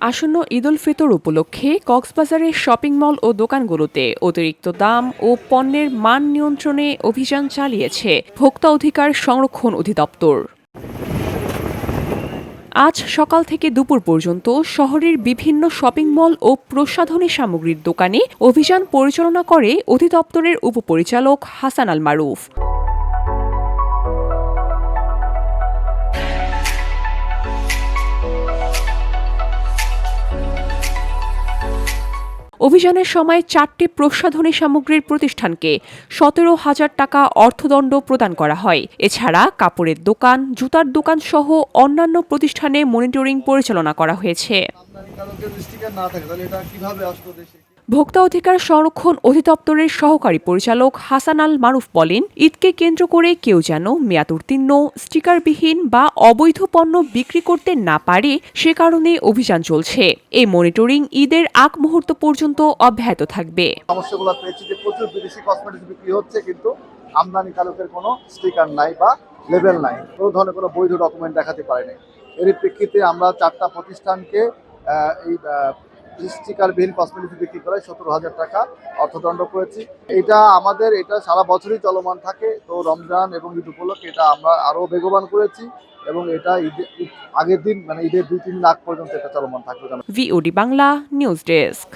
আসন্ন ঈদ উল ফিতর উপলক্ষে কক্সবাজারের শপিং মল ও দোকানগুলোতে অতিরিক্ত দাম ও পণ্যের মান নিয়ন্ত্রণে অভিযান চালিয়েছে ভোক্তা অধিকার সংরক্ষণ অধিদপ্তর। আজ সকাল থেকে দুপুর পর্যন্ত শহরের বিভিন্ন শপিং মল ও প্রসাধনী সামগ্রীর দোকানে অভিযান পরিচালনা করে অধিদপ্তরের উপপরিচালক হাসান আল মারুফ। অভিযানের সময় 4টি প্রসাধনী সামগ্রীর প্রতিষ্ঠানকে 17,000 টাকা অর্থদণ্ড প্রদান করা হয়। এছাড়া কাপড়ের দোকান, জুতার দোকান সহ অন্যান্য প্রতিষ্ঠানে মনিটরিং পরিচালনা করা হয়েছে। ভোক্তা অধিকার সংরক্ষণ অধিদপ্তরের সহকারী পরিচালক হাসান আল মারুফ বলেন, ঈদকে কেন্দ্র করে কেউ যেন মেয়াদ উত্তীর্ণ, স্টিকারবিহীন বা অবৈধ পণ্য বিক্রি করতে না পারে সে কারণে অভিযান চলছে। এই মনিটরিং ঈদের আগ মুহূর্ত পর্যন্ত অব্যাহত থাকবে। সমস্যাগুলো পেয়েছি যে প্রচুর বিদেশি কসমেটিক্স বিক্রি হচ্ছে, কিন্তু আমদানিকারকের কোনো স্টিকার নাই বা লেবেল নাই, কোনো ধরনের কোনো বৈধ ডকুমেন্ট দেখাতে পারেনি। এর প্রেক্ষিতে আমরা 4টা প্রতিষ্ঠানকে এই স্টিকারবিহীন কসমেটিক্স বিক্রি করে 17,000 টাকা অর্থদণ্ড করেছি। এটা সারা বছরই চলমান থাকে। তো রমজান এবং ঈদ উপলক্ষে এটা আমরা আরও বেগবান করেছি এবং এটা আগের দিন মানে ঈদের 2-3 দিন আগ পর্যন্ত এটা চলমান থাকবে। VOD Bangla news desk.